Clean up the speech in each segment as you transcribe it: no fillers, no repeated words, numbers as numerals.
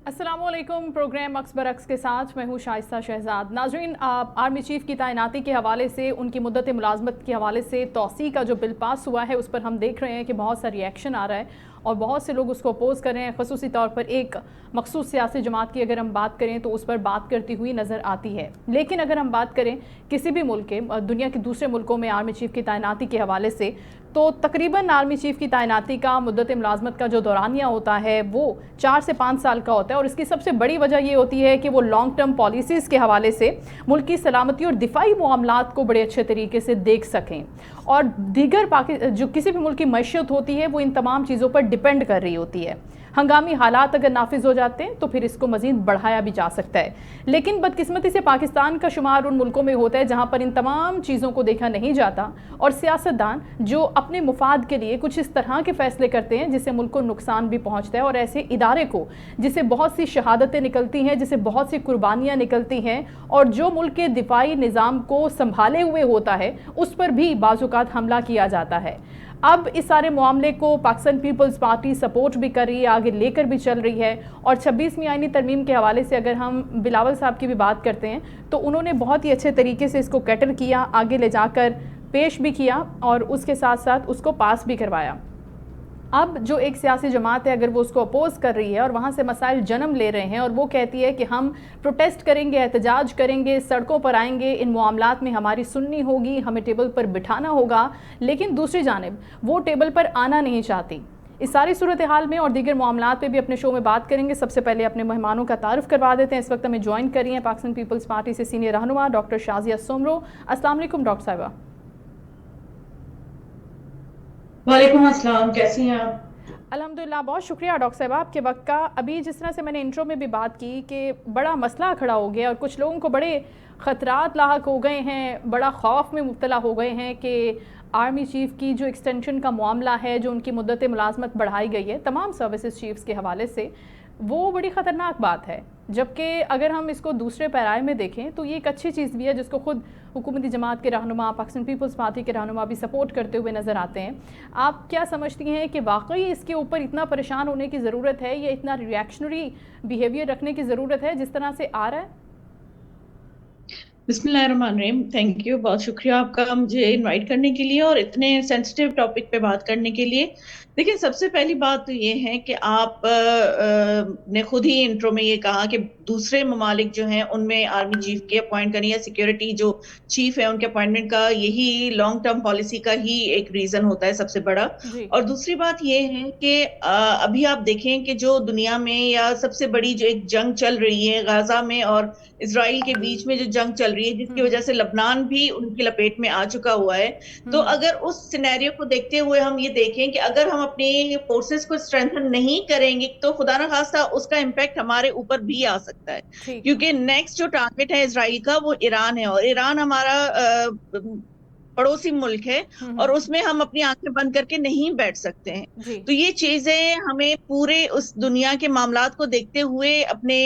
अस्सलामुअलैकुम। प्रोग्राम अक्स बरक्स के साथ मैं हूँ शाइस्ता शहजाद। नाज़रीन, आर्मी चीफ़ की तैनाती के हवाले से, उनकी मुद्दत मुलाजमत के हवाले से तौसी का जो बिल पास हुआ है उस पर हम देख रहे हैं कि बहुत सा रिएक्शन आ रहा है और बहुत से लोग उसको अपोज़ कर रहे हैं। ख़ुसूसी तौर पर एक मखसूस सियासी जमात की अगर हम बात करें तो उस पर बात करती हुई नज़र आती है। लेकिन अगर हम बात करें किसी भी मुल्क के, दुनिया के दूसरे मुल्कों में आर्मी चीफ़ की तैनाती के हवाले से, तो तकरीबन आर्मी चीफ़ की तैनाती का मुद्दत मुलाजमत का जो दौरानिया होता है वो 4 से 5 साल का होता है। और इसकी सबसे बड़ी वजह ये होती है कि वो लॉन्ग टर्म पॉलिसीज़ के हवाले से मुल्क की सलामती और दिफाई मामलात को बड़े अच्छे तरीके से देख सकें। और दीगर जो किसी भी मुल्क की मैशियत होती है वो इन तमाम चीज़ों पर डिपेंड कर रही होती है। हंगामी हालात अगर नाफिज हो जाते हैं तो फिर इसको मज़ीद बढ़ाया भी जा सकता है। लेकिन बदकिस्मती से पाकिस्तान का शुमार उन मुल्कों में होता है जहाँ पर इन तमाम चीज़ों को देखा नहीं जाता और सियासतदान जो अपने मुफाद के लिए कुछ इस तरह के फ़ैसले करते हैं जिससे मुल्क को नुकसान भी पहुँचता है। और ऐसे इदारे को जिसे बहुत सी शहादतें निकलती हैं, जिसे बहुत सी कुर्बानियाँ निकलती हैं और जो मुल्क के दिफाई निज़ाम को संभाले हुए होता है उस पर भी बाज़-औक़ात हमला किया जाता है। अब इस सारे मामले को पाकिस्तान पीपल्स पार्टी सपोर्ट भी कर रही है, आगे लेकर भी चल रही है। और 26वीं आईनी तरमीम के हवाले से अगर हम बिलावल साहब की भी बात करते हैं तो उन्होंने बहुत ही अच्छे तरीके से इसको कैटर किया, आगे ले जाकर पेश भी किया और उसके साथ साथ उसको पास भी करवाया। अब जो एक सियासी जमात है अगर वो उसको अपोज़ कर रही है और वहाँ से मसाइल जन्म ले रहे हैं और वो कहती है कि हम प्रोटेस्ट करेंगे, एहतजाज करेंगे, सड़कों पर आएंगे, इन मामलात में हमारी सुननी होगी, हमें टेबल पर बिठाना होगा, लेकिन दूसरी जानिब वो टेबल पर आना नहीं चाहती। इस सारी सूरत हाल में और दीगर मामलात पे भी अपने शो में बात करेंगे। सबसे पहले अपने मेहमानों का तारुफ करवा देते हैं। इस वक्त हमें ज्वाइन कर रही हैं पाकिस्तान पीपल्स पार्टी से सीनियर रहनुमा डॉक्टर शाजिया सुमरो। अस्सलाम वालेकुम डॉक्टर साहिबा। वालेकुम अस्सलाम, कैसी हैं आप? अल्हम्दुलिल्लाह, बहुत शुक्रिया डॉक्टर साहब आपके वक्त का। अभी जिस तरह से मैंने इंट्रो में भी बात की कि बड़ा मसला खड़ा हो गया और कुछ लोगों को बड़े ख़तरात लाहक हो गए हैं, बड़ा खौफ में मुब्तला हो गए हैं कि आर्मी चीफ़ की जो एक्सटेंशन का मामला है, जो उनकी मुद्दत मुलाजमत बढ़ाई गई है तमाम सर्विसेज चीफ्स के हवाले से, वो बड़ी ख़तरनाक बात है। जबकि अगर हम इसको दूसरे पैराए में देखें तो ये एक अच्छी चीज़ भी है जिसको खुद हुकूमती जमात के रहनुमा, पाकिस्तान पीपल्स पार्टी के रहनुमा भी सपोर्ट करते हुए नज़र आते हैं। आप क्या समझती हैं कि वाकई इसके ऊपर इतना परेशान होने की ज़रूरत है या इतना रिएक्शनरी बिहेवियर रखने की ज़रूरत है जिस तरह से आ रहा है? बिस्मिल्लाहिर्रहमानिर्रहीम। थैंक यू, बहुत शुक्रिया आपका मुझे इनवाइट करने के लिए और इतने सेंसिटिव टॉपिक पे बात करने के लिए। देखिए, सबसे पहली बात तो ये है कि आप ने खुद ही इंट्रो में ये कहा कि दूसरे ममालिक जो हैं उनमें आर्मी चीफ के अपॉइंट करनी या सिक्योरिटी जो चीफ है उनके अपॉइंटमेंट का यही लॉन्ग टर्म पॉलिसी का ही एक रीजन होता है सबसे बड़ा। जी। और दूसरी बात ये है कि अभी आप देखें कि जो दुनिया में या सबसे बड़ी जो एक जंग चल रही है गाजा में और इसराइल के बीच में जो जंग चल रही है जिसकी वजह से लबनान भी उनकी लपेट में आ चुका हुआ है। तो अगर उस सिनेरियो को देखते हुए हम ये देखें कि अगर हम अपनी फोर्सेस को स्ट्रेंथन नहीं करेंगे तो खुदा ना खास्ता उसका इम्पैक्ट हमारे ऊपर भी आ सकता है। ठीक। क्योंकि नेक्स्ट जो टारगेट है इसराइल का वो ईरान है और ईरान हमारा पड़ोसी मुल्क है और उसमें हम अपनी आंखें बंद करके नहीं बैठ सकते हैं। जी। तो ये चीजें हमें पूरे उस दुनिया के मामलात को देखते हुए अपने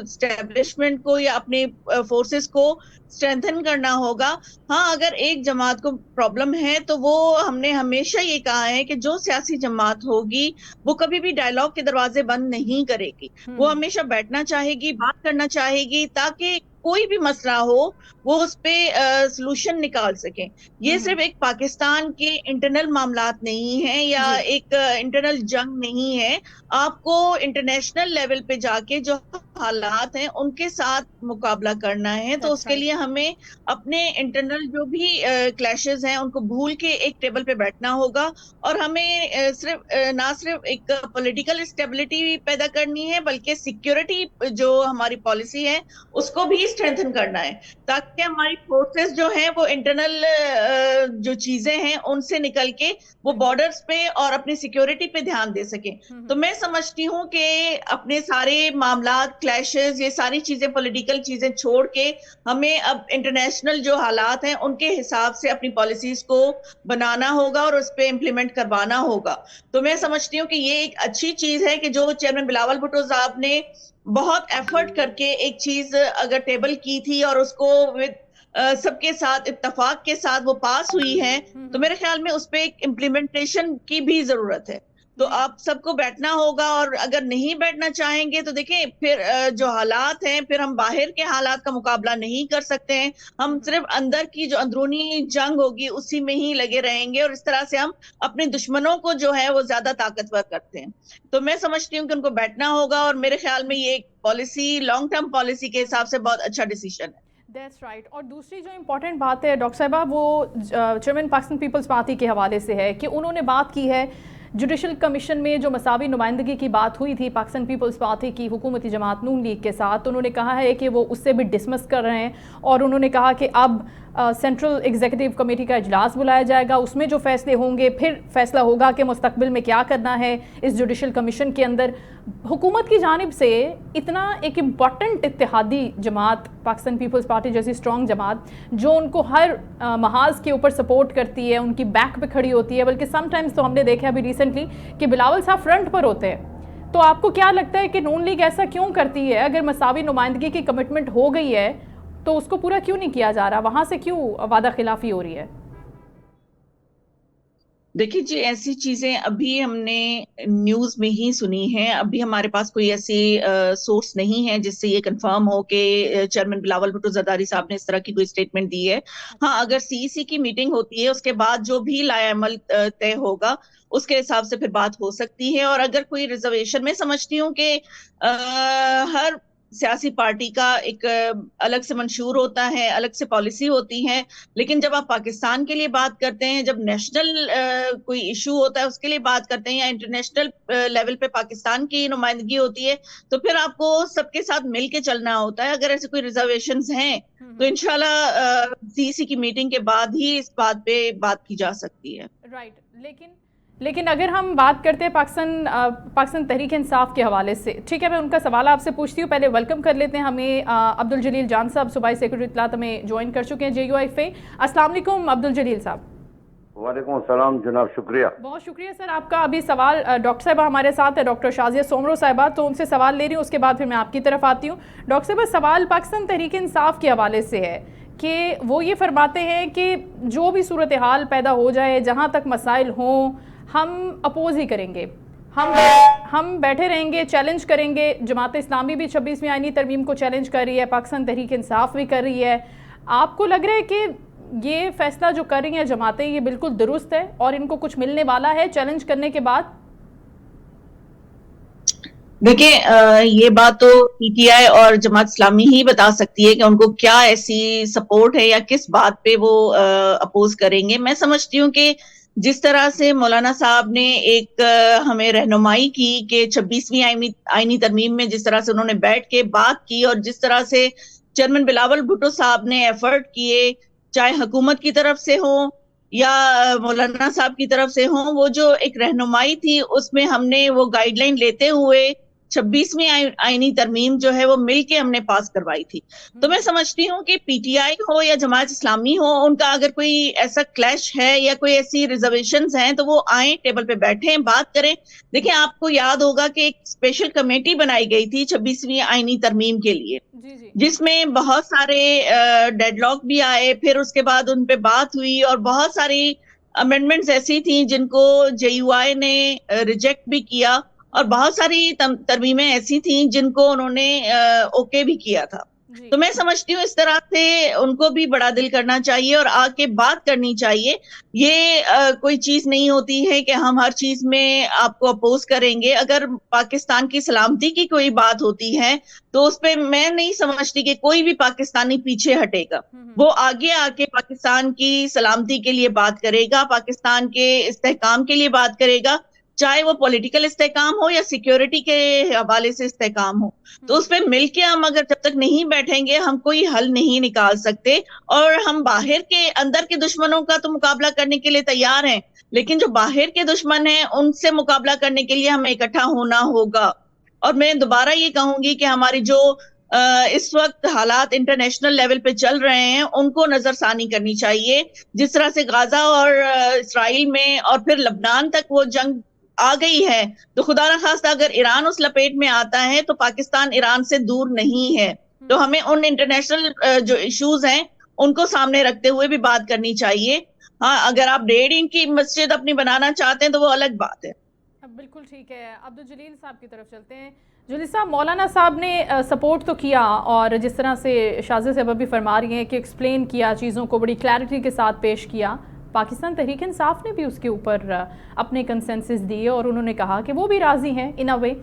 स्टैब्लिशमेंट को या अपने फोर्सेस को स्ट्रेंथन करना होगा। हाँ, अगर एक जमात को प्रॉब्लम है तो वो हमने हमेशा ये कहा है कि जो सियासी जमात होगी वो कभी भी डायलॉग के दरवाजे बंद नहीं करेगी। वो हमेशा बैठना चाहेगी, बात करना चाहेगी ताकि कोई भी मसला हो वो उस पे सलूशन निकाल सके। ये सिर्फ एक पाकिस्तान के इंटरनल मामलात नहीं है या जी। एक इंटरनल जंग नहीं है। आपको इंटरनेशनल लेवल पे जाके जो हालात हैं उनके साथ मुकाबला करना है। तो दैट्स उसके लिए राइट। हमें अपने इंटरनल जो भी क्लैशेस हैं उनको भूल के एक टेबल पे बैठना होगा और हमें ना सिर्फ एक पॉलिटिकल स्टेबिलिटी पैदा करनी है बल्कि सिक्योरिटी जो हमारी पॉलिसी है उसको भी स्ट्रेंथन करना है ताकि हमारी फोर्सेस जो हैं वो इंटरनल जो चीजें हैं उनसे निकल के वो बॉर्डर्स पे और अपनी सिक्योरिटी पे ध्यान दे सकें। तो मैं समझती हूँ कि अपने सारे मामलात, क्लैशेस, ये सारी चीजें, पॉलिटिकल चीजें छोड़ के हमें अब इंटरनेशनल जो हालात हैं उनके हिसाब से अपनी पॉलिसीज को बनाना होगा और उस पर इम्प्लीमेंट करवाना होगा। तो मैं समझती हूँ कि ये एक अच्छी चीज है कि जो चेयरमैन बिलावल भुट्टो साहब ने बहुत एफर्ट करके एक चीज अगर टेबल की थी और उसको विद सबके साथ इत्तेफाक के साथ वो पास हुई है तो मेरे ख्याल में उस पर एक इम्प्लीमेंटेशन की भी जरूरत है। تو آپ سب کو بیٹھنا ہوگا, اور اگر نہیں بیٹھنا چاہیں گے تو دیکھیں پھر جو حالات ہیں, پھر ہم باہر کے حالات کا مقابلہ نہیں کر سکتے ہیں. ہم صرف اندر کی جو اندرونی جنگ ہوگی اسی میں ہی لگے رہیں گے, اور اس طرح سے ہم اپنے دشمنوں کو جو ہے وہ زیادہ طاقتور کرتے ہیں. تو میں سمجھتی ہوں کہ ان کو بیٹھنا ہوگا, اور میرے خیال میں یہ ایک پالیسی, لانگ ٹرم پالیسی کے حساب سے بہت اچھا ڈیسیشن ہے. That's right. اور دوسری جو امپورٹنٹ بات ہے ڈاکٹر صاحبہ, وہ چیئرمین پاکستان پیپلز پارٹی کے حوالے سے ہے کہ انہوں نے بات کی ہے جوڈیشل کمیشن میں جو مساوی نمائندگی کی بات ہوئی تھی پاکستان پیپلز پارٹی کی حکومتی جماعت نون لیگ کے ساتھ, تو انہوں نے کہا ہے کہ وہ اس سے بھی ڈسمس کر رہے ہیں, اور انہوں نے کہا کہ اب سینٹرل ایگزیکٹو کمیٹی کا اجلاس بلایا جائے گا, اس میں جو فیصلے ہوں گے پھر فیصلہ ہوگا کہ مستقبل میں کیا کرنا ہے اس جوڈیشل کمیشن کے اندر. حکومت کی جانب سے اتنا ایک امپورٹنٹ اتحادی جماعت پاکستان پیپلز پارٹی جیسی اسٹرانگ جماعت جو ان کو ہر محاذ کے اوپر سپورٹ کرتی ہے, ان کی بیک پہ کھڑی ہوتی ہے, بلکہ سم ٹائمز تو ہم نے دیکھا ابھی ریسنٹلی کہ بلاول صاحب فرنٹ پر ہوتے ہیں. تو آپ کو کیا لگتا ہے کہ نون لیگ ایسا کیوں کرتی ہے؟ اگر مساوی نمائندگی کی کمٹمنٹ ہو گئی ہے تو اس کو پورا کیوں نہیں کیا جا رہا؟ وہاں سے کیوں وعدہ خلافی ہو رہی ہے؟ دیکھیے جی, ایسی چیزیں ابھی ہم نے نیوز میں ہی سنی ہیں. ابھی ہمارے پاس کوئی ایسی سورس نہیں ہے جس سے یہ کنفرم ہو کہ چیئرمین بلاول بھٹو زرداری صاحب نے اس طرح کی کوئی اسٹیٹمنٹ دی ہے. ہاں, اگر سی سی کی میٹنگ ہوتی ہے اس کے بعد جو بھی لائے عمل طے ہوگا اس کے حساب سے پھر بات ہو سکتی ہے. اور اگر کوئی ریزرویشن, میں سمجھتی ہوں کہ ہر سیاسی پارٹی کا ایک الگ سے منشور ہوتا ہے, الگ سے پالیسی ہوتی ہے, لیکن جب آپ پاکستان کے لیے بات کرتے ہیں, جب نیشنل کوئی ایشو ہوتا ہے اس کے لیے بات کرتے ہیں, یا انٹرنیشنل لیول پہ پاکستان کی نمائندگی ہوتی ہے, تو پھر آپ کو سب کے ساتھ مل کے چلنا ہوتا ہے. اگر ایسے کوئی ریزرویشنز ہیں تو انشاءاللہ سی سی کی میٹنگ کے بعد ہی اس بات پہ بات کی جا سکتی ہے. رائٹ. لیکن اگر ہم بات کرتے ہیں پاکستان تحریک انصاف کے حوالے سے, ٹھیک ہے, میں ان کا سوال آپ سے پوچھتی ہوں. پہلے ویلکم کر لیتے ہیں ہمیں عبدالجلیل جان صاحب, صوبائی سیکرٹری اطلاعات ہمیں جوائن کر چکے ہیں جے یو آئی ایف اے. السلام علیکم عبدالجلیل صاحب. وعلیکم السلام جناب, شکریہ. بہت شکریہ سر آپ کا. ابھی سوال ڈاکٹر صاحبہ ہمارے ساتھ ہے, ڈاکٹر شازیہ سومرو صاحبہ, تو ان سے سوال لے رہی ہوں, اس کے بعد پھر میں آپ کی طرف آتی ہوں. ڈاکٹر صاحبہ, سوال پاکستان تحریک انصاف کے حوالے سے ہے کہ وہ یہ فرماتے ہیں کہ جو بھی صورتحال پیدا ہو جائے, جہاں تک مسائل ہوں, ہم اپوز ہی کریں گے, ہم بیٹھے رہیں گے, چیلنج کریں گے. جماعت اسلامی بھی 26ویں آئینی ترمیم کو چیلنج کر رہی ہے, پاکستان تحریک انصاف بھی کر رہی ہے. آپ کو لگ رہا ہے کہ یہ فیصلہ جو کر رہی ہیں جماعتیں یہ بالکل درست ہے اور ان کو کچھ ملنے والا ہے چیلنج کرنے کے بعد؟ دیکھیں, یہ بات تو پی ٹی آئی اور جماعت اسلامی ہی بتا سکتی ہے کہ ان کو کیا ایسی سپورٹ ہے یا کس بات پہ وہ اپوز کریں گے. میں سمجھتی ہوں کہ جس طرح سے مولانا صاحب نے ایک ہمیں رہنمائی کی کہ 26ویں آئینی ترمیم میں جس طرح سے انہوں نے بیٹھ کے بات کی, اور جس طرح سے چیئرمین بلاول بھٹو صاحب نے ایفرٹ کیے, چاہے حکومت کی طرف سے ہوں یا مولانا صاحب کی طرف سے ہوں, وہ جو ایک رہنمائی تھی اس میں ہم نے وہ گائیڈ لائن لیتے ہوئے 26ویں آئینی ترمیم جو ہے وہ مل کے ہم نے پاس کروائی تھی. تو میں سمجھتی ہوں کہ پی ٹی آئی ہو یا جماعت اسلامی ہو, ان کا اگر کوئی ایسا کلیش ہے یا کوئی ایسی ریزرویشنز ہیں تو وہ آئیں, ٹیبل پہ بیٹھیں, بات کریں. دیکھیں, آپ کو یاد ہوگا کہ ایک اسپیشل کمیٹی بنائی گئی تھی 26ویں آئینی ترمیم کے لیے, جس میں بہت سارے ڈیڈ لاک بھی آئے, پھر اس کے بعد ان پہ بات ہوئی, اور بہت ساری امینڈمنٹس ایسی تھیں جن کو جے یو آئی نے ریجیکٹ بھی کیا, اور بہت ساری ترمیمیں ایسی تھیں جن کو انہوں نے اوکے بھی کیا تھا. تو میں سمجھتی ہوں اس طرح سے ان کو بھی بڑا دل کرنا چاہیے اور آ کے بات کرنی چاہیے. یہ کوئی چیز نہیں ہوتی ہے کہ ہم ہر چیز میں آپ کو اپوز کریں گے. اگر پاکستان کی سلامتی کی کوئی بات ہوتی ہے تو اس پہ میں نہیں سمجھتی کہ کوئی بھی پاکستانی پیچھے ہٹے گا. وہ آگے آ کے پاکستان کی سلامتی کے لیے بات کرے گا, پاکستان کے استحکام کے لیے بات کرے گا, چاہے وہ پولیٹیکل استحکام ہو یا سیکیورٹی کے حوالے سے استحکام ہو. تو اس پہ مل کے ہم اگر جب تک نہیں بیٹھیں گے ہم کوئی حل نہیں نکال سکتے. اور ہم باہر کے اندر کے دشمنوں کا تو مقابلہ کرنے کے لیے تیار ہیں, لیکن جو باہر کے دشمن ہیں ان سے مقابلہ کرنے کے لیے ہمیں اکٹھا ہونا ہوگا. اور میں دوبارہ یہ کہوں گی کہ ہماری جو اس وقت حالات انٹرنیشنل لیول پہ چل رہے ہیں ان کو نظر ثانی کرنی چاہیے. جس طرح سے غزہ اور اسرائیل میں اور پھر لبنان تک وہ جنگ آ گئی ہے, تو خدا نخواستہ اگر ایران اس لپیٹ میں آتا ہے تو پاکستان ایران سے دور نہیں ہے. تو ہمیں ان انٹرنیشنل جو ایشوز ہیں ان کو سامنے رکھتے ہوئے بھی بات کرنی چاہیے. ہاں, اگر آپ 1.5 انچ کی مسجد اپنی بنانا چاہتے ہیں تو وہ الگ بات ہے. بالکل ٹھیک ہے. عبدالجلیل صاحب کی طرف چلتے ہیں. جلیل صاحب, مولانا صاحب نے سپورٹ تو کیا اور جس طرح سے شازیہ صاحبہ بھی فرما رہی ہیں کہ ایکسپلین کیا چیزوں کو, بڑی کلیئرٹی کے ساتھ پیش کیا. پاکستان تحریک انصاف نے بھی اس کے اوپر اپنے کنسنسس دیے اور انہوں نے کہا کہ وہ بھی راضی ہیں ان اے وے.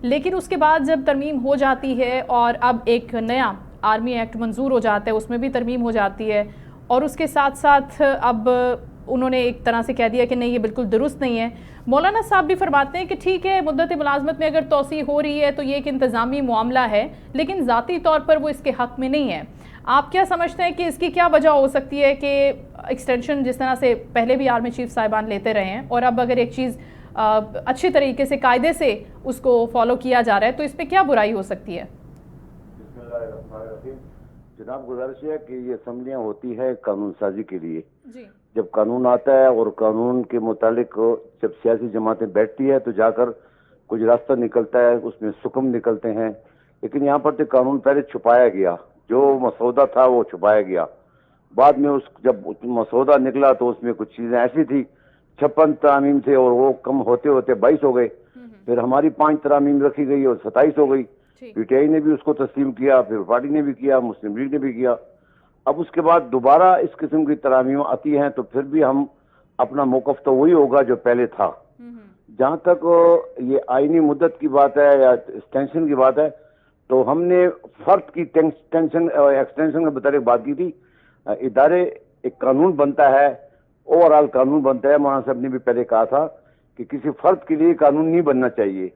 لیکن اس کے بعد جب ترمیم ہو جاتی ہے اور اب ایک نیا آرمی ایکٹ منظور ہو جاتا ہے, اس میں بھی ترمیم ہو جاتی ہے, اور اس کے ساتھ ساتھ اب انہوں نے ایک طرح سے کہہ دیا کہ نہیں یہ بالکل درست نہیں ہے. مولانا صاحب بھی فرماتے ہیں کہ ٹھیک ہے مدت ملازمت میں اگر توسیع ہو رہی ہے تو یہ ایک انتظامی معاملہ ہے, لیکن ذاتی طور پر وہ اس کے حق میں نہیں ہے. آپ کیا سمجھتے ہیں کہ اس کی کیا وجہ ہو سکتی ہے کہ ایکسٹینشن جس طرح سے پہلے بھی آرمی چیف صاحبان لیتے رہے ہیں, اور اب اگر ایک چیز اچھی طریقے سے قاعدے سے اس کو فالو کیا جا رہا ہے تو اس پہ کیا برائی ہو سکتی ہے؟ بسم اللہ الرحمن الرحیم. جناب گزارش ہے کہ یہ اسمبلیاں ہوتی ہے قانون سازی کے لیے. جی. جب قانون آتا ہے اور قانون کے متعلق جب سیاسی جماعتیں بیٹھتی ہے تو جا کر کچھ راستہ نکلتا ہے, اس میں سکم نکلتے ہیں. لیکن یہاں پر تو قانون پہلے چھپایا گیا, جو مسودہ تھا وہ چھپایا گیا. بعد میں جب مسودہ نکلا تو اس میں کچھ چیزیں ایسی تھی 56 ترامیم تھے اور وہ کم ہوتے ہوتے 22 ہو گئے. پھر ہماری 5 ترامیم رکھی گئی اور 27 ہو گئی. پی ٹی آئی نے بھی اس کو تسلیم کیا, پھر پارٹی نے بھی کیا, مسلم لیگ نے بھی کیا. اب اس کے بعد دوبارہ اس قسم کی ترامیم آتی ہیں تو پھر بھی ہم اپنا موقف تو وہی ہوگا جو پہلے تھا. جہاں تک یہ آئینی مدت کی بات ہے یا ایکسٹینشن کی بات ہے تو ہم نے فرد کی ایکسٹینشن کے متعلق بات کی تھی. ادارے ایک قانون بنتا ہے, اوور آل قانون بنتا ہے. مولانا صاحب نے بھی پہلے کہا تھا کہ کسی فرد کے لیے قانون نہیں بننا چاہیے,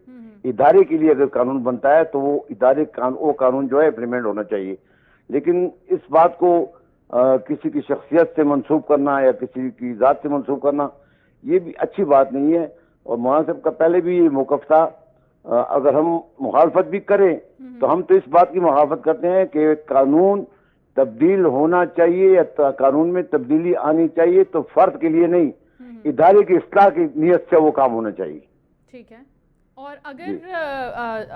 ادارے کے لیے اگر قانون بنتا ہے تو وہ قانون جو ہے امپلیمنٹ ہونا چاہیے. لیکن اس بات کو کسی کی شخصیت سے منسوب کرنا یا کسی کی ذات سے منسوب کرنا یہ بھی اچھی بات نہیں ہے. اور مولانا صاحب کا پہلے بھی یہ موقف تھا, اگر ہم مخالفت بھی کریں تو ہم تو اس بات کی مخالفت کرتے ہیں کہ قانون تبدیل ہونا چاہیے یا قانون میں تبدیلی آنی چاہیے تو فرد کے لیے نہیں, ادارے کی اصلاح کی نیت سے وہ کام ہونا چاہیے. ٹھیک ہے. اور اگر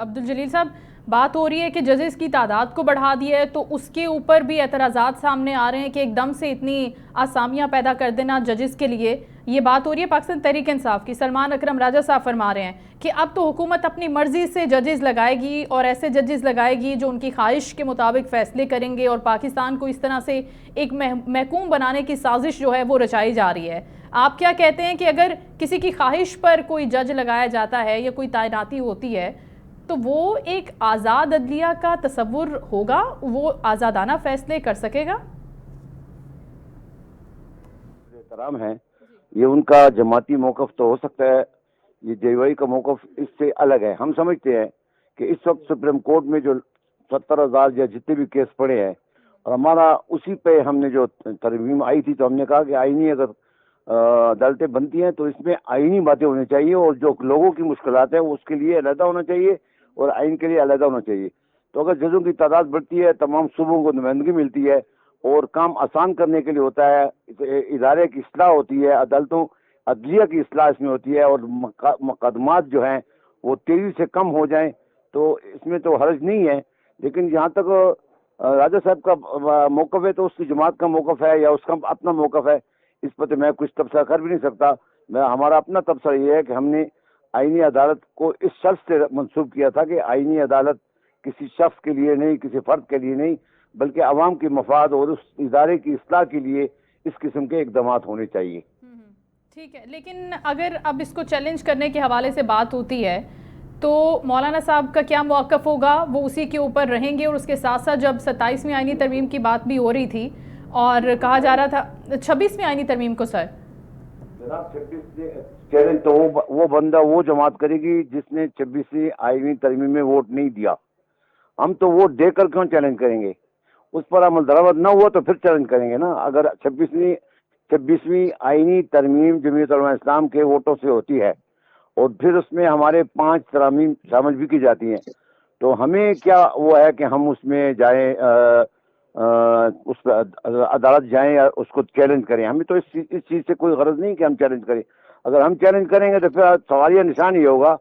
عبدالجلیل صاحب بات ہو رہی ہے کہ ججز کی تعداد کو بڑھا دیا ہے تو اس کے اوپر بھی اعتراضات سامنے آ رہے ہیں کہ ایک دم سے اتنی آسامیاں پیدا کر دینا ججز کے لیے. یہ بات ہو رہی ہے پاکستان تحریک انصاف کی. سلمان اکرم راجہ صاحب فرما رہے ہیں کہ اب تو حکومت اپنی مرضی سے ججز لگائے گی اور ایسے ججز لگائے گی جو ان کی خواہش کے مطابق فیصلے کریں گے, اور پاکستان کو اس طرح سے ایک محکوم بنانے کی سازش جو ہے وہ رچائی جا رہی ہے. آپ کیا کہتے ہیں کہ اگر کسی کی خواہش پر کوئی جج لگایا جاتا ہے یا کوئی تعیناتی ہوتی ہے تو وہ ایک آزاد عدلیہ کا تصور ہوگا, وہ آزادانہ فیصلے کر سکے گا؟ احترام ہے, یہ ان کا جماعتی موقف تو ہو سکتا ہے, یہ جے وائی کا موقف اس سے الگ ہے. ہم سمجھتے ہیں کہ اس وقت سپریم کورٹ میں جو 70,000 یا جتنے بھی کیس پڑے ہیں اور ہمارا اسی پہ ہم نے جو ترمیم آئی تھی تو ہم نے کہا کہ آئینی اگر عدالتیں بنتی ہیں تو اس میں آئینی باتیں ہونی چاہیے اور جو لوگوں کی مشکلات ہیں وہ اس کے لیے علیحدہ ہونا چاہیے اور آئین کے لیے علیحدہ ہونا چاہیے. تو اگر ججوں کی تعداد بڑھتی ہے, تمام صوبوں کو نمائندگی ملتی ہے اور کام آسان کرنے کے لیے ہوتا ہے, ادارے کی اصلاح ہوتی ہے, عدالتوں عدلیہ کی اصلاح اس میں ہوتی ہے اور مقدمات جو ہیں وہ تیزی سے کم ہو جائیں تو اس میں تو حرج نہیں ہے. لیکن جہاں تک راجہ صاحب کا موقف ہے تو اس کی جماعت کا موقف ہے یا اس کا اپنا موقف ہے, اس پر تو میں کچھ تبصرہ کر بھی نہیں سکتا. ہمارا اپنا تبصرہ یہ ہے کہ ہم نے آئینی عدالت کو اس شرط سے منسوب کیا تھا کہ آئینی عدالت کسی شخص کے لیے نہیں, کسی فرد کے لیے نہیں, بلکہ عوام کے مفاد اور اس ادارے کی اصلاح کے لیے اس قسم کے اقدامات ہونے چاہیے. ٹھیک ہے. لیکن اگر اب اس کو چیلنج کرنے کے حوالے سے بات ہوتی ہے تو مولانا صاحب کا کیا موقف ہوگا؟ وہ اسی کے اوپر رہیں گے؟ اور اس کے ساتھ ساتھ جب 27ویں آئینی ترمیم کی بات بھی ہو رہی تھی اور کہا جا رہا تھا 26ویں آئینی ترمیم کو سر جناب 26 چیلنج تو وہ بندہ وہ جماعت کرے گی جس نے 26ویں آئینی ترمیم میں ووٹ نہیں دیا. ہم تو ووٹ دے کر کیوں چیلنج کریں گے؟ اس پر عمل درآمد نہ ہوا تو پھر چیلنج کریں گے نا. اگر 26ویں آئینی ترمیم جمعیت علماء اسلام کے ووٹوں سے ہوتی ہے اور پھر اس میں ہمارے 5 ترامیم شامل بھی کی جاتی ہیں تو ہمیں کیا وہ ہے کہ ہم اس میں جائیں, اس پہ عدالت جائیں یا اس کو چیلنج کریں؟ ہمیں تو اس چیز سے کوئی غرض نہیں کہ ہم چیلنج کریں. اگر ہم چیلنج کریں گے تو پھر سوالیہ نشان یہ ہوگا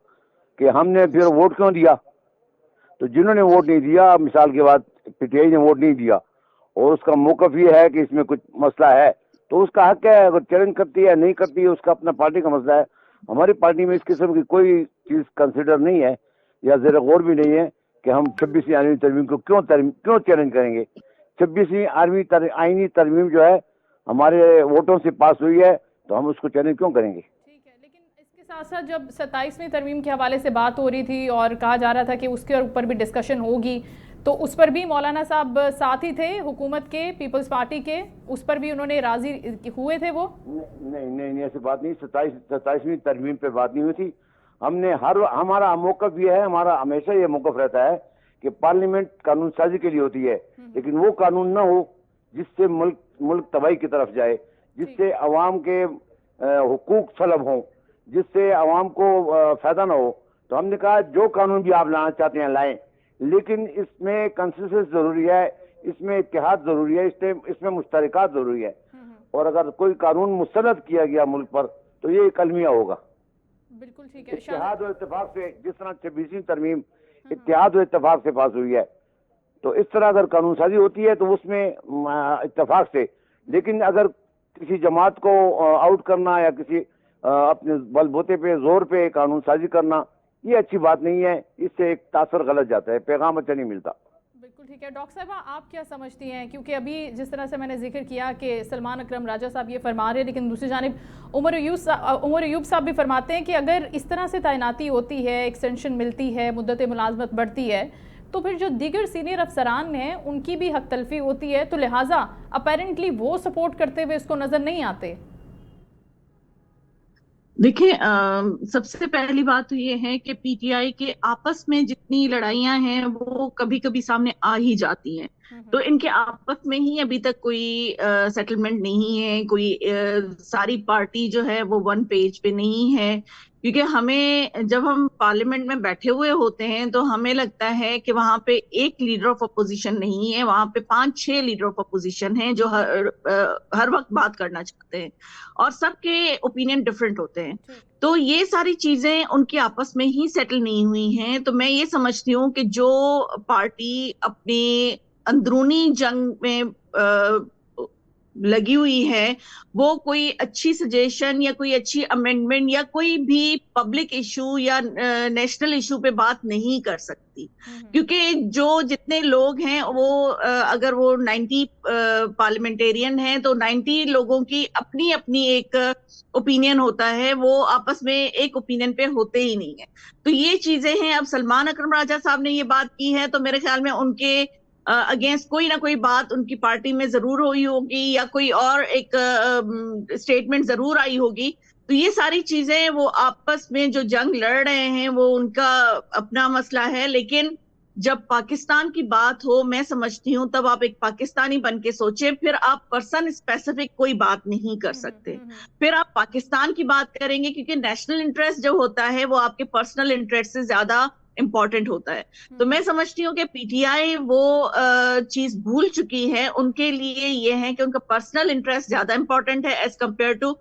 کہ ہم نے پھر ووٹ کیوں دیا. تو جنہوں نے ووٹ نہیں دیا, مثال کے بعد پی ٹی آئی نے ووٹ نہیں دیا اور اس کا موقف یہ ہے کہ اس میں کچھ مسئلہ ہے تو اس کا حق ہے, اگر چیلنج کرتی ہے نہیں کرتی ہے اس کا اپنا پارٹی کا مسئلہ ہے. हमारी पार्टी में इस किस्म की कोई चीज कंसिडर नहीं है या ज़रा गौर भी नहीं है कि हम 26वीं आईनी तरमीम को क्यों चैलेंज करेंगे। 26वीं आईनी तरमीम जो है हमारे वोटों से पास हुई है, तो हम उसको चैलेंज क्यों करेंगे। ठीक है, लेकिन इसके साथ साथ जब 27वीं तरमीम के हवाले से बात हो रही थी और कहा जा रहा था कि उसके ऊपर भी डिस्कशन होगी, तो उस पर भी मौलाना साहब साथ ही थे हुकूमत के, पीपल्स पार्टी के, उस पर भी उन्होंने राजी हुए थे वो? नहीं ऐसी बात नहीं। 27वीं तरमीम पे बात नहीं हुई थी। हमने हमारा मौक़िफ़ ये है, हमारा हमेशा ये मौक़िफ़ रहता है कि पार्लियामेंट कानून साजी के लिए होती है, लेकिन वो कानून ना हो जिससे मुल्क तबाही की तरफ जाए, जिससे अवाम के हुकूक सलब हों, जिससे अवाम को फायदा ना हो। तो हमने कहा जो कानून भी आप लाना चाहते हैं लाएं, लेकिन इसमें कंसेंसस जरूरी है, इसमें इत्तेहाद जरूरी है, इसमें मुश्तरकात जरूरी है। और अगर कोई कानून मुस्तरद किया गया मुल्क पर तो ये एक अलमिया होगा। बिल्कुल ठीक है। इत्तेहाद और इत्तेफाक से, जिस तरह 26वीं तरमीम इत्तेहाद और इत्तेफाक से पास हुई है, तो इस तरह अगर कानून साजी होती है तो उसमें इत्तेफाक से, लेकिन अगर किसी जमात को आउट करना या किसी अपने बलबूते पे जोर पे कानून साजी करना, ये अच्छी बात नहीं है। इससे एक तासर गलत जाता है, पैगाम अच्छा नहीं मिलता। बिल्कुल ठीक है। डॉक्टर साहबा, आप क्या समझती हैं, क्योंकि अभी जिस तरह से मैंने जिक्र किया कि सलमान अकरम राजा साहब ये फरमा रहे हैं, लेकिन दूसरी जानिब उमर अयूब साहब भी फरमाते हैं कि अगर इस तरह से तैनाती होती है, एक्सटेंशन मिलती है, मुद्दत मुलाजमत बढ़ती है, तो फिर जो दीगर सीनियर अफसरान हैं उनकी भी हक तलफी होती है, तो लिहाजा अपेरेंटली वो सपोर्ट करते हुए इसको नजर नहीं आते। देखिए, सबसे पहली बात तो ये है कि पीटीआई के आपस में जितनी लड़ाइयां हैं वो कभी कभी सामने आ ही जाती हैं। तो इनके आपस में ही अभी तक कोई सेटलमेंट नहीं है, कोई सारी पार्टी जो है वो वन पेज पे नहीं है। क्योंकि हमें, जब हम पार्लियामेंट में बैठे हुए होते हैं तो हमें लगता है कि वहां पे एक लीडर ऑफ अपोजिशन नहीं है, वहां पे 5-6 लीडर ऑफ अपोजिशन हैं जो हर वक्त बात करना चाहते हैं और सबके ओपिनियन डिफरेंट होते हैं। तो ये सारी चीजें उनकी आपस में ही सेटल नहीं हुई हैं। तो मैं ये समझती हूँ कि जो पार्टी अपने अंदरूनी जंग में लगी हुई है, वो कोई अच्छी सजेशन या कोई अच्छी अमेंडमेंट या कोई भी पब्लिक इशू या नेशनल इशू पे बात नहीं कर सकती। क्योंकि जो जितने लोग हैं वो अगर वो 90 पार्लियामेंटेरियन हैं तो 90 लोगों की अपनी अपनी एक ओपिनियन होता है, वो आपस में एक ओपिनियन पे होते ही नहीं है। तो ये चीजें हैं। अब सलमान अकरम राजा साहब ने ये बात की है तो मेरे ख्याल में उनके अगेंस्ट कोई ना कोई बात उनकी पार्टी में जरूर हुई होगी या कोई और एक स्टेटमेंट जरूर आई होगी। तो ये सारी चीजें, वो आपस में जो जंग लड़ रहे हैं वो उनका अपना मसला है। लेकिन जब पाकिस्तान की बात हो, मैं समझती हूँ तब आप एक पाकिस्तानी बन के सोचे, फिर आप पर्सन स्पेसिफिक कोई बात नहीं कर सकते। फिर आप पाकिस्तान की बात करेंगे, क्योंकि नेशनल इंटरेस्ट जो होता है वो आपके पर्सनल इंटरेस्ट से ज्यादा इम्पोर्टेंट होता है। तो मैं समझती हूँ कि पीटीआई वो चीज भूल चुकी है। उनके लिए ये है कि उनका पर्सनल इंटरेस्ट ज्यादा इम्पोर्टेंट है as compare to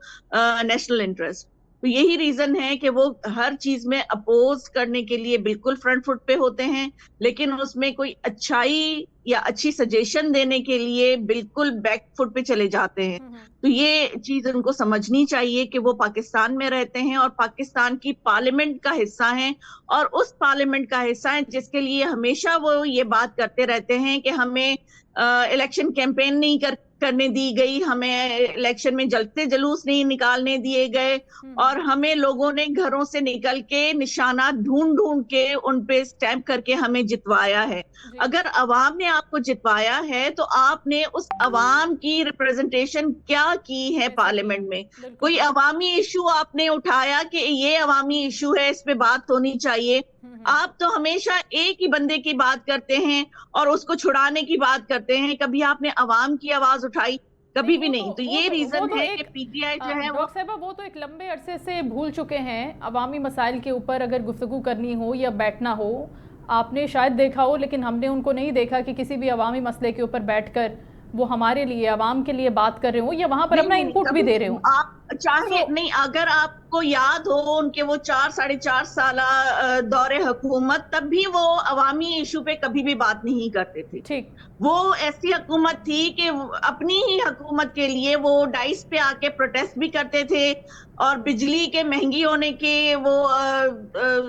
national interest. तो यही रीजन है कि वो हर चीज में अपोज करने के लिए बिल्कुल फ्रंट फुट पे होते हैं, लेकिन उसमें कोई अच्छाई या अच्छी सजेशन देने के लिए बिल्कुल बैक फुट पे चले जाते हैं। तो ये चीज उनको समझनी चाहिए कि वो पाकिस्तान में रहते हैं और पाकिस्तान की पार्लियामेंट का हिस्सा हैं, और उस पार्लियामेंट का हिस्सा है जिसके लिए हमेशा वो ये बात करते रहते हैं कि हमें इलेक्शन कैंपेन नहीं करने दी गई, हमें इलेक्शन में जलते जुलूस नहीं निकालने दिए गए, और हमें लोगों ने घरों से निकल के निशाना ढूंढ ढूंढ के उन पे स्टैम्प करके हमें जितवाया है। अगर अवाम ने आपको जितवाया है तो आपने उस अवाम की रिप्रेजेंटेशन क्या की है पार्लियामेंट में? कोई अवामी इशू आपने उठाया कि ये अवामी इशू है, इस पे बात होनी चाहिए? आप तो हमेशा एक ही बंदे की बात करते हैं और उसको छुड़ाने की बात करते हैं। कभी आपने अवाम की आवाज उठाई? कभी भी नहीं। तो ये रीजन है कि पीटीआई जो है डॉक्टर साहबा वो तो एक लंबे अरसे से भूल चुके हैं। अवामी मसाइल के ऊपर अगर गुफ्तगू करनी हो या बैठना हो, आपने शायद देखा हो, लेकिन हमने उनको नहीं देखा कि किसी भी अवामी मसले के ऊपर बैठकर वो हमारे लिए, आवाम के लिए बात कर रहे हो या वहां पर अपना इनपुट भी दे रहे हो। आप चाहे नहीं, अगर आपको याद हो उनके वो 4 साढ़े 4 साल दौरे हुकूमत, तब भी वो अवामी इशू पे कभी भी बात नहीं करते थे। ठीक। वो ऐसी हुकूमत थी कि अपनी ही हुकूमत के लिए वो डाइस पे आके प्रोटेस्ट भी करते थे, और बिजली के महंगी होने के वो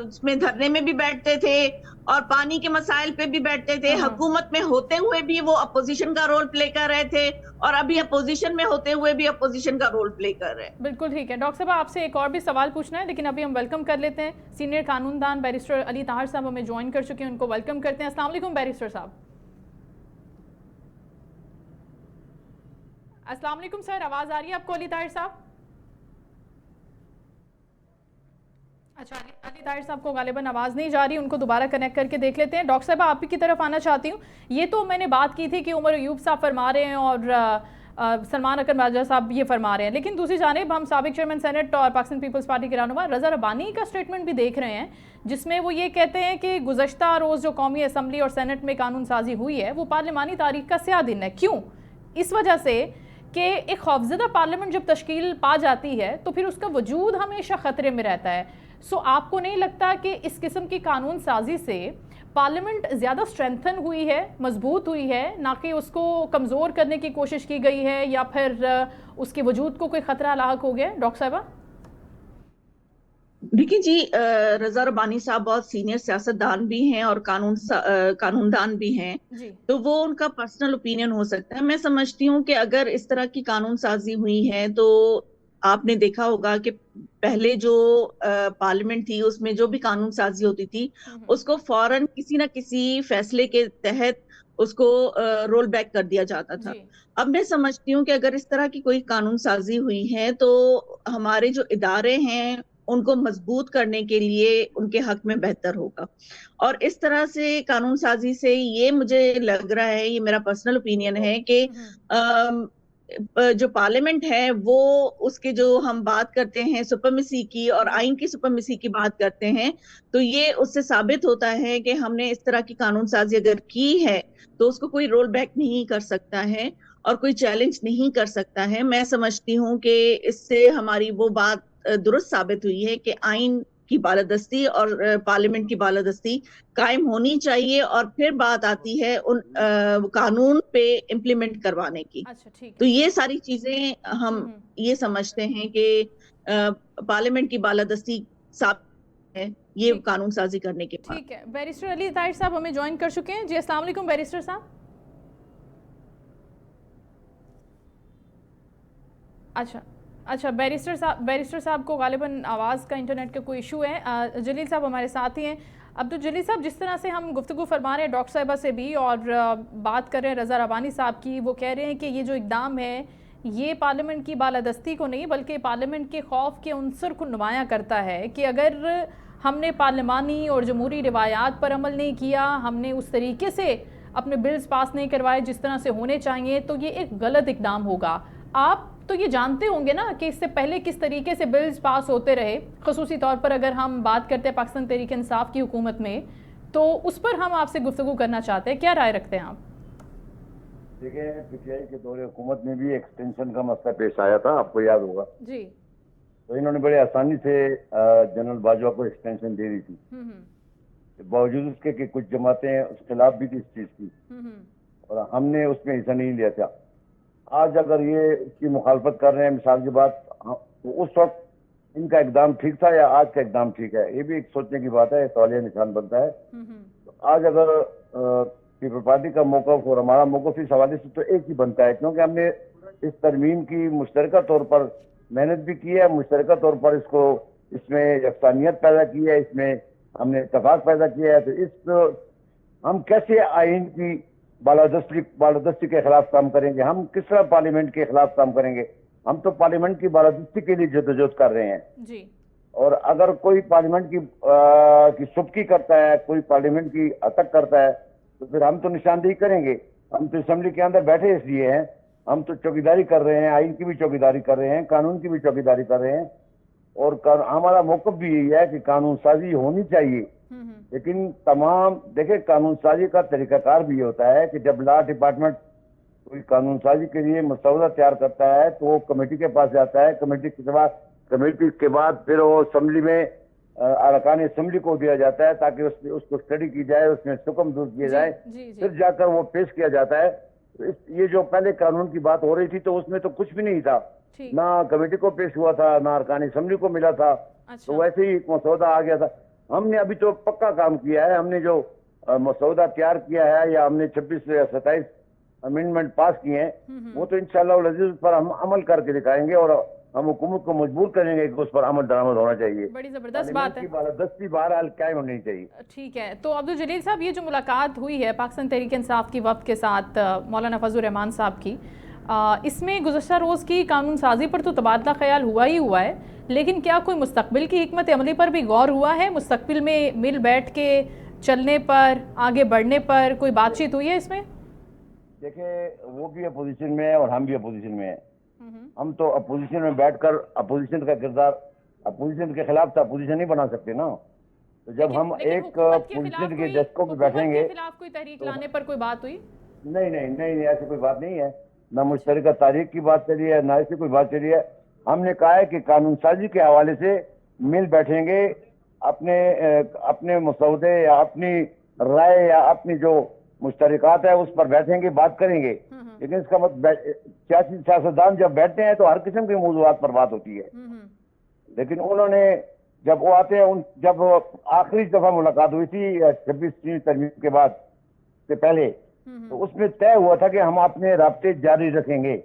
उसमें धरने में भी बैठते थे, और पानी के मसाइल पे भी बैठते थे। हुकूमत में होते हुए भी वो अपोजिशन का रोल प्ले कर रहे थे, और अभी अपोजिशन में होते हुए भी अपोजिशन का रोल प्ले कर रहे हैं। बिल्कुल ठीक है। डॉक्टर साहब, आपसे एक और भी सवाल पूछना है, लेकिन अभी हम वेलकम कर लेते हैं सीनियर कानूनदान बैरिस्टर अली ताहिर साहब हमें ज्वाइन कर चुके हैं, उनको वेलकम करते हैं। अस्सलाम वालेकुम बैरिस्टर साहब। अस्सलाम वालेकुम सर, आवाज आ रही है आपको अली ताहिर साहब? अच्छा, अली ताहिर साहब को गालिबन आवाज़ नहीं जा रही, उनको दोबारा कनेक्ट करके देख लेते हैं। डॉक्टर साहब, आप ही की तरफ आना चाहती हूँ। ये तो मैंने बात की थी कि उमर अयूब साहब फरमा रहे हैं और सलमान अकरम राजा साहब ये फरमा रहे हैं, लेकिन दूसरी जानिब हम साबिक चेयरमैन सेनेट और पाकिस्तान पीपल्स पार्टी के रहनुमा रज़ा रब्बानी का स्टेटमेंट भी देख रहे हैं, जिसमें वो ये कहते हैं कि गुज़श्ता रोज़ जो कौमी असम्बली और सेनेट में कानून साजी हुई है वो पार्लिमानी तारीख का स्याह दिन है। क्यों? इस वजह से कि एक खौफजदा पार्लियामेंट जब तश्कील पा जाती है तो फिर उसका वजूद हमेशा ख़तरे में रहता है। सो आपको नहीं लगता कि इस किस्म की कानून साजी से पार्लियामेंट ज़्यादा स्ट्रेंथन हुई है, मजबूत हुई है, ना कि उसको कमज़ोर करने की कोशिश की गई है या फिर उसके वजूद को कोई ख़तरा लाहक हो गया? डॉक्टर साहबा। देखिए जी, रज़ा रब्बानी साहब बहुत सीनियर सियासतदान भी हैं और कानूनदान भी हैं, तो वो उनका पर्सनल ओपिनियन हो सकता है। मैं समझती हूँ कि अगर इस तरह की कानून साजी हुई है तो आपने देखा होगा कि पहले जो पार्लियामेंट थी उसमें जो भी कानून साजी होती थी उसको फौरन किसी ना किसी फैसले के तहत उसको रोल बैक कर दिया जाता था। अब मैं समझती हूँ कि अगर इस तरह की कोई कानून साजी हुई है तो हमारे जो इदारे हैं उनको मजबूत करने के लिए उनके हक में बेहतर होगा। और इस तरह से कानून साजी से ये मुझे लग रहा है, ये मेरा पर्सनल ओपिनियन है कि जो पार्लियामेंट है वो उसके जो हम बात करते हैं सुपरमेसी की और आइन की सुपरमेसी की बात करते हैं, तो ये उससे साबित होता है कि हमने इस तरह की कानून साजी अगर की है तो उसको कोई रोल बैक नहीं कर सकता है और कोई चैलेंज नहीं कर सकता है। मैं समझती हूँ कि इससे हमारी वो बात दुरुस्त साबित हुई है कि आइन की बालादस्ती और पार्लियामेंट की बालादस्ती कायम होनी चाहिए, और फिर बात आती है उन कानून पे इम्प्लीमेंट करवाने की। अच्छा, ठीक है। तो ये सारी चीजें हम ये समझते हैं कि पार्लियामेंट की बालादस्ती साबित है ये कानून साजी करने के बाद। ठीक है। बैरिस्टर अली ताहिर साहब हमें ज्वाइन कर चुके हैं। जी अस्सलाम वालेकुम बैरिस्टर साहब। अच्छा, बैरिस्टर साहब को गालिबन आवाज़ का इंटरनेट का कोई इशू है। जलील साहब हमारे साथ ही हैं। अब तो जलील साहब, जिस तरह से हम गुफ्तगू फरमा रहे हैं डॉक्टर साहिबा से भी और बात कर रहे हैं रज़ा रब्बानी साहब की, वो कह रहे हैं कि ये जो इक़दाम है ये पार्लियामेंट की बालादस्ती को नहीं बल्कि पार्लियामेंट के खौफ के उनसर को नुमायाँ करता है कि अगर हमने पार्लिमानी और जमहूरी रिवायात पर अमल नहीं किया, हमने उस तरीके से अपने बिल्स पास नहीं करवाए जिस तरह से होने चाहिए, तो ये एक गलत इक़दाम होगा। आप तो ये जानते होंगे ना कि इससे पहले किस तरीके से बिल्स पास होते रहे, ख़ुसूसी तौर पर अगर हम बात करते हैं पाकिस्तान तहरीक इंसाफ की हुकूमत में, तो उस पर हम आपसे गुफ्तगू करना चाहते हैं। क्या राय रखते हैं आप? देखिए, पीटीआई के दौरे हुकूमत में भी एक्सटेंशन का मसला पेश आया था, आपको याद होगा जी। तो इन्होंने बड़े आसानी से जनरल बाजवा को एक्सटेंशन दे दी थी, बावजूद उसके कि कुछ जमातें उस खिलाफ भी थी इस चीज की, और हमने उसमें हिस्सा नहीं लिया था। आज अगर ये इसकी मुखालफत कर रहे हैं, मिसाल की बात, तो उस वक्त इनका इकदाम ठीक था या आज का इकदाम ठीक है, ये भी एक सोचने की बात है, सवालिया निशान बनता है। तो आज अगर पीपल पार्टी का मौक़िफ़ और हमारा मौक़िफ़ इस हवाले से तो एक ही बनता है, क्योंकि हमने इस तरमीम की मुश्तरका तौर पर मेहनत भी की है, मुश्तरका तौर पर इसमें यकसानियत पैदा की है, इसमें हमने इत्तेफाक पैदा किया है। तो हम कैसे आइन की बालादस्ती के खिलाफ काम करेंगे, हम किस तरह पार्लियामेंट के खिलाफ काम करेंगे? हम तो पार्लियामेंट की बालादस्ती के लिए जदोजहद कर रहे हैं जी। और अगर कोई पार्लियामेंट की सुबकी करता है, कोई पार्लियामेंट की अटक करता है, तो फिर हम तो निशानदेही करेंगे। हम तो असेंबली के अंदर बैठे इसलिए हैं, हम तो चौकीदारी कर रहे हैं, आइन की भी चौकीदारी कर रहे हैं, कानून की भी चौकीदारी कर रहे हैं, और हमारा मौक़िफ़ भी यही है कि कानून साजी होनी चाहिए। लेकिन देखिए, कानून साजी का तरीकाकार भी ये होता है कि जब लॉ डिपार्टमेंट कोई कानून साजी के लिए मसौदा तैयार करता है तो वो कमेटी के पास जाता है, कमेटी के बाद फिर वो असेंबली में अरकान असेंबली को दिया जाता है ताकि उसको स्टडी की जाए, उसमें हुक्म दूर किए जाए, फिर जाकर वो पेश किया जाता है। तो ये जो पहले कानून की बात हो रही थी तो उसमें तो कुछ भी नहीं था, ना कमेटी को पेश हुआ था, ना अरकान असेंबली को मिला था। तो वैसे ही मसौदा आ गया था। हमने अभी तो पक्का काम किया है, हमने जो मसौदा तैयार किया है या हमने 26 या 27 अमेंडमेंट पास किए हैं वो तो इंशाअल्लाह अज़ीज़ पर हम अमल करके दिखाएंगे और हम हुकूमत को मजबूर करेंगे कि उस पर अमल दरामद होना चाहिए। बड़ी जबरदस्त बात है, 10 बहरहाल कायम होनी चाहिए। ठीक है, तो अब्दुल जलील साहब, ये जो मुलाकात हुई है पाकिस्तान तहरीक इंसाफ की वफ़द के साथ मौलाना फजलुर रहमान साहब की, इसमें गुज़श्ता रोज़ की कानून साजी पर तो तबादला ख्याल हुआ ही हुआ है, लेकिन क्या कोई मुस्तकबिल की हिकमत अमली पर भी गौर हुआ है? मुस्तकबिल में मिल बैठ के चलने पर, आगे बढ़ने पर कोई बातचीत हुई है इसमें? देखिए, वो भी अपोजिशन में है और हम भी अपोजिशन में है। हम तो अपोजिशन में बैठकर अपोजिशन का किरदार अपोजिशन के खिलाफ तो अपोजिशन नहीं बना सकते ना। तो जब हम एक अपोजिशन के डेस्कों पे बैठेंगे, खिलाफ कोई तहरीक लाने पर कोई बात हुई? नहीं, ऐसी कोई बात नहीं है। ना मुश्तरका तारीख की बात चली है, ना ऐसी कोई बात चली है। हमने कहा है कि कानून साजी के हवाले से मिल बैठेंगे, अपने मसौदे या अपनी राय या अपनी जो मुश्तरकात है उस पर बैठेंगे, बात करेंगे। लेकिन इसका मतलब सियासतदान जब बैठते हैं तो हर किस्म के मौजूदात पर बात होती है। लेकिन उन्होंने जब वो आते हैं, जब आखिरी दफा मुलाकात हुई थी 26वीं तरमीम के बाद से पहले, तो उसमें तय हुआ था कि हम अपने राब्ते जारी रखेंगे।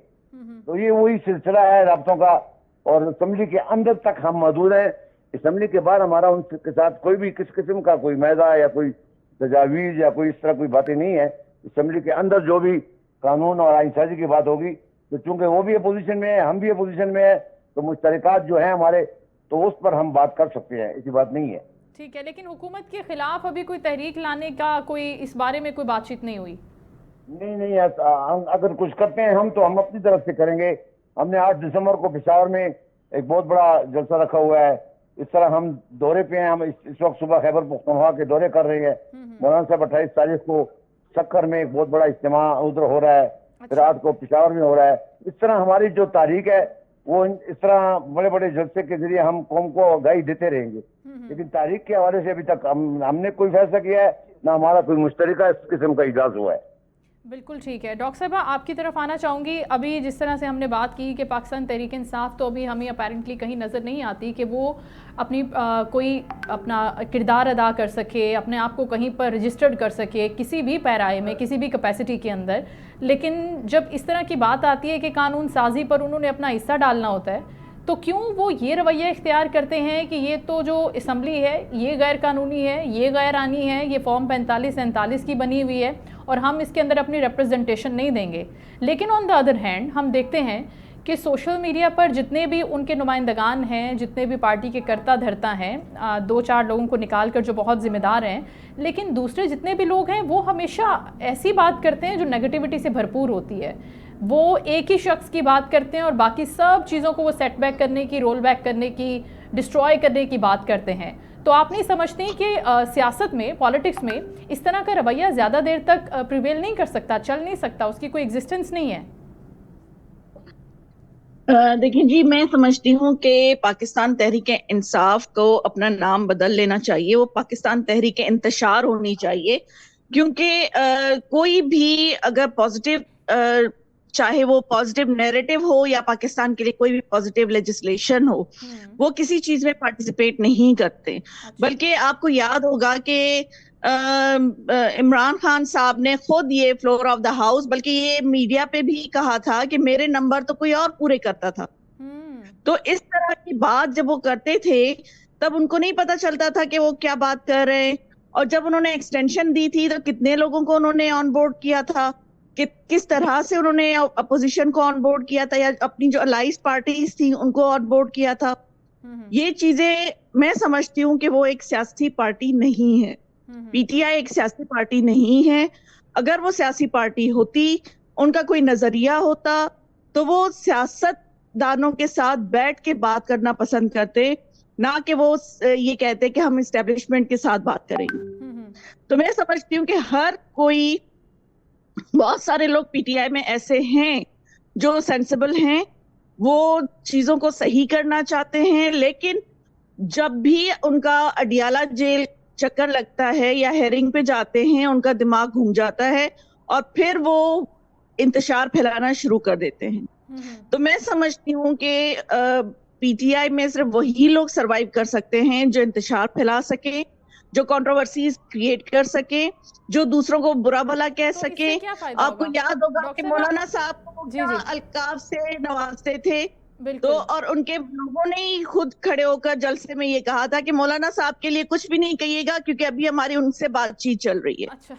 तो ये वही सिलसिला है राब्तों का, और असेंबली के अंदर तक हम मौजूद हैं। असेंबली के बाद हमारा उनके साथ कोई भी किस किस्म का कोई मैदा या कोई तजावीज या कोई इस तरह कोई बातें नहीं है। असेंबली के अंदर जो भी कानून और आईन साजी की बात होगी, तो चूंकि वो भी अपोजिशन में है, हम भी अपोजिशन में है, तो मुश्तरकात जो है हमारे, तो उस पर हम बात कर सकते हैं, ऐसी बात नहीं है। ठीक है, लेकिन हुकूमत के खिलाफ अभी कोई तहरीक लाने का कोई इस बारे में कोई बातचीत नहीं हुई? नहीं, अगर कुछ करते हैं हम तो हम अपनी तरफ से करेंगे। हमने 8 दिसंबर को पेशावर में एक बहुत बड़ा जलसा रखा हुआ है। इस तरह हम दौरे पे हैं, हम इस वक्त सुबह खैबर पख्तूनख्वा के दौरे कर रहे हैं। मौलाना साहब 28 तारीख को सक्कर में एक बहुत बड़ा इज्तिमा उधर हो रहा है, फिर रात को पेशावर में हो रहा है। इस तरह हमारी जो तारीख है वो इस तरह बड़े बड़े जलसे के जरिए हम कौम को आगाही देते रहेंगे। लेकिन तारीख के हवाले से अभी तक हमने कोई फैसला किया है, ना हमारा कोई मुश्तरका इस किस्म का इजाज़ हुआ है। बिल्कुल ठीक है। डॉक्टर साहब, आपकी तरफ आना चाहूँगी। अभी जिस तरह से हमने बात की कि पाकिस्तान तहरीक इंसाफ, तो अभी हमें अपेरेंटली कहीं नज़र नहीं आती कि वो अपनी कोई अपना किरदार अदा कर सके, अपने आप को कहीं पर रजिस्टर्ड कर सके किसी भी पैराए में, किसी भी कैपेसिटी के अंदर। लेकिन जब इस तरह की बात आती है कि कानून साजी पर उन्होंने अपना हिस्सा डालना होता है, तो क्यों वो ये रवैया इख्तियार करते हैं कि ये तो जो असम्बली है ये गैर कानूनी है, ये गैर आनी है, ये फॉर्म 45-47 की बनी हुई है और हम इसके अंदर अपनी रिप्रेजेंटेशन नहीं देंगे। लेकिन ऑन द अदर हैंड हम देखते हैं कि सोशल मीडिया पर जितने भी उनके नुमाइंदगान हैं, जितने भी पार्टी के करता धरता हैं, 2-4 लोगों को निकाल कर जो बहुत ज़िम्मेदार हैं, लेकिन दूसरे जितने भी लोग हैं वो हमेशा ऐसी बात करते हैं जो नेगेटिविटी से भरपूर होती है। वो एक ही शख्स की बात करते हैं और बाकी सब चीज़ों को वो सेट बैक करने की, रोल बैक करने की, डिस्ट्रॉय करने की बात करते हैं। तो आप नहीं समझते कि सियासत में, पॉलिटिक्स में इस तरह का रवैया ज़्यादा देर तक प्रिवेल नहीं कर सकता, चल नहीं सकता, उसकी कोई एग्जिस्टेंस नहीं है? देखिए जी, मैं समझती हूँ कि पाकिस्तान तहरीक इंसाफ को अपना नाम बदल लेना चाहिए। वो पाकिस्तान तहरीक इंतशार होनी चाहिए, क्योंकि कोई भी अगर पॉजिटिव, चाहे वो पॉजिटिव नैरेटिव हो या पाकिस्तान के लिए कोई भी पॉजिटिव लेजिस्लेशन हो, वो किसी चीज में पार्टिसिपेट नहीं करते। बल्कि आपको याद होगा कि इमरान खान साहब ने खुद ये फ्लोर ऑफ द हाउस, बल्कि ये मीडिया पे भी कहा था कि मेरे नंबर तो कोई और पूरे करता था। तो इस तरह की बात जब वो करते थे तब उनको नहीं पता चलता था कि वो क्या बात कर रहे हैं। और जब उन्होंने एक्सटेंशन दी थी तो कितने लोगों को उन्होंने ऑन बोर्ड किया था, कि किस तरह से उन्होंने अपोजिशन को ऑन बोर्ड किया था या अपनी जो अलाइज पार्टीज थी उनको ऑन बोर्ड किया था। ये चीजें मैं समझती हूँ कि वो एक सियासी पार्टी नहीं है। पीटीआई एक सियासी पार्टी नहीं है। अगर वो सियासी पार्टी होती, उनका कोई नजरिया होता, तो वो सियासतदानों के साथ बैठ के बात करना पसंद करते, ना कि वो ये कहते कि हम एस्टेब्लिशमेंट के साथ बात करेंगे। तो मैं समझती हूँ कि हर कोई बहुत सारे लोग पीटीआई में ऐसे हैं जो सेंसिबल हैं, वो चीजों को सही करना चाहते हैं, लेकिन जब भी उनका अडियाला जेल चक्कर लगता है या हेयरिंग पे जाते हैं, उनका दिमाग घूम जाता है और फिर वो इंतशार फैलाना शुरू कर देते हैं। तो मैं समझती हूँ कि पीटीआई में सिर्फ वही लोग सरवाइव कर सकते हैं जो इंतशार फैला सके, जो कंट्रोवर्सीज क्रिएट कर सके, जो दूसरों को बुरा भला कह तो सके। इससे क्या फायदा आपको होगा याद होगा कि डॉक्टर साहब? मौलाना साहब को जी क्या जी अलकाब से नवाजते थे, तो बिल्कुल और उनके लोगों ने ही खुद खड़े होकर जलसे में ये कहा था कि मौलाना साहब के लिए कुछ भी नहीं कहिएगा क्योंकि अभी हमारी उनसे बातचीत चल रही है। अच्छा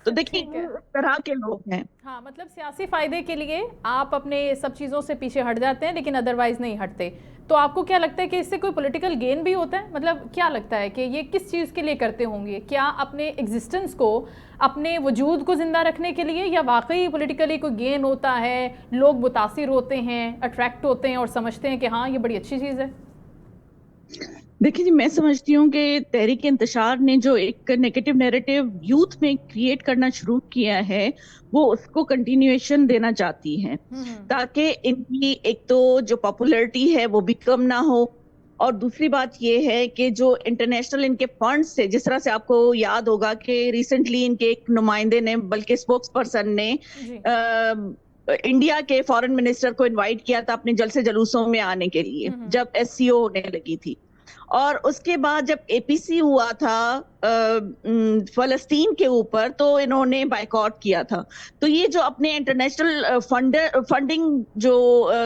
तो देखिए ठीक है। इस तरह के लोग हैं। हाँ मतलब सियासी फायदे के लिए आप अपने सब चीज़ों से पीछे हट जाते हैं लेकिन अदरवाइज नहीं हटते। तो आपको क्या लगता है कि इससे कोई पॉलिटिकल गेन भी होता है? मतलब क्या लगता है कि ये किस चीज़ के लिए करते होंगे? क्या अपने एग्जिस्टेंस को, अपने वजूद को ज़िंदा रखने के लिए, या वाकई पॉलिटिकली कोई गेन होता है, लोग मुतासिर होते हैं, अट्रैक्ट होते हैं और समझते हैं कि हाँ ये बड़ी अच्छी चीज़ है? देखिए जी, मैं समझती हूँ कि तहरीक इंतशार ने जो एक नेगेटिव नैरेटिव यूथ में क्रिएट करना शुरू किया है, वो उसको कंटिन्यूएशन देना चाहती है, ताकि इनकी एक तो जो पॉपुलैरिटी है वो भी कम ना हो, और दूसरी बात ये है कि जो इंटरनेशनल इनके फंड्स थे, जिस तरह से आपको याद होगा कि रिसेंटली इनके एक नुमाइंदे ने, बल्कि स्पोक्स पर्सन ने जी इंडिया के फॉरेन मिनिस्टर को इनवाइट किया था अपने जलसे जलूसों में आने के लिए, जब एससीओ होने लगी थी। और उसके बाद जब एपीसी हुआ था फलस्तीन के ऊपर, तो इन्होंने बाइकआउट किया था। तो ये जो अपने इंटरनेशनल फंडिंग जो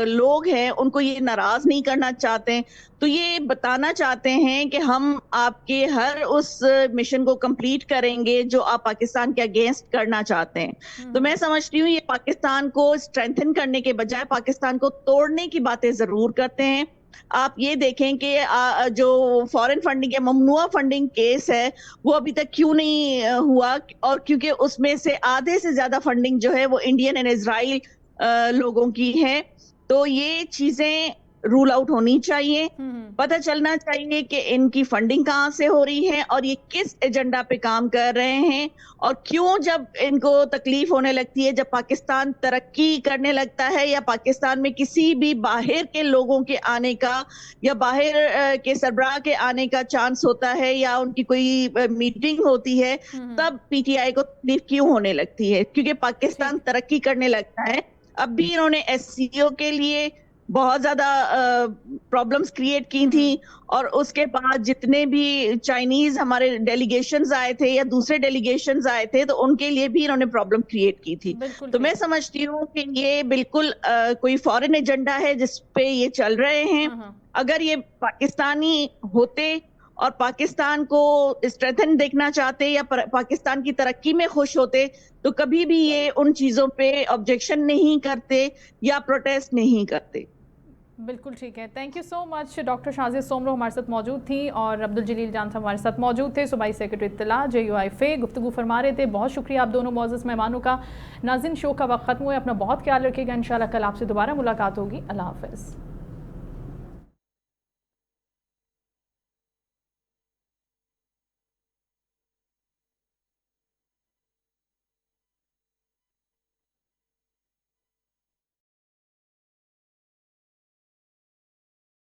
लोग हैं, उनको ये नाराज नहीं करना चाहते, तो ये बताना चाहते हैं कि हम आपके हर उस मिशन को कंप्लीट करेंगे जो आप पाकिस्तान के अगेंस्ट करना चाहते हैं। तो मैं समझती हूँ ये पाकिस्तान को स्ट्रेंथन करने के बजाय पाकिस्तान को तोड़ने की बातें जरूर करते हैं। आप ये देखें कि जो फॉरेन फंडिंग या ममनुआ फंडिंग केस है, वो अभी तक क्यों नहीं हुआ, और क्योंकि उसमें से आधे से ज्यादा फंडिंग जो है वो इंडियन एंड इजराइल लोगों की है। तो ये चीजें रूल आउट होनी चाहिए, पता चलना चाहिए कि इनकी फंडिंग कहाँ से हो रही है और ये किस एजेंडा पे काम कर रहे हैं, और क्यों जब इनको तकलीफ होने लगती है, जब पाकिस्तान तरक्की करने लगता है या पाकिस्तान में किसी भी बाहर के लोगों के आने का या बाहर के सरबराह के आने का चांस होता है या उनकी कोई मीटिंग होती है, तब पीटीआई को तकलीफ क्यों होने लगती है? क्योंकि पाकिस्तान तरक्की करने लगता है। अब भी इन्होंने एससीओ के लिए बहुत ज्यादा प्रॉब्लम्स क्रिएट की थी, और उसके बाद जितने भी चाइनीज हमारे डेलीगेशंस आए थे या दूसरे डेलीगेशंस आए थे, तो उनके लिए भी इन्होंने प्रॉब्लम क्रिएट की थी। तो मैं समझती हूँ कि ये बिल्कुल कोई फॉरेन एजेंडा है जिस पे ये चल रहे हैं। अगर ये पाकिस्तानी होते और पाकिस्तान को स्ट्रेंथन देखना चाहते या पाकिस्तान की तरक्की में खुश होते, तो कभी भी ये उन चीजों पे ऑब्जेक्शन नहीं करते या प्रोटेस्ट नहीं करते। बिल्कुल ठीक है। Thank you so much. Doctor Shazia Soomro हमारे साथ मौजूद थी और अब्दुल जलील जान साहब हमारे साथ मौजूद थे, सूबाई सेक्रेटरी इत्तला JUIFA, गुफ्तगू फरमा रहे थे। बहुत शुक्रिया आप दोनों मौजूद मेहमानों का। नाज़रीन, शो का वक्त ख़त्म हुआ, अपना बहुत ख्याल रखिएगा। इंशाल्लाह कल आपसे दोबारा मुलाकात होगी। अल्लाह हाफ़िज़।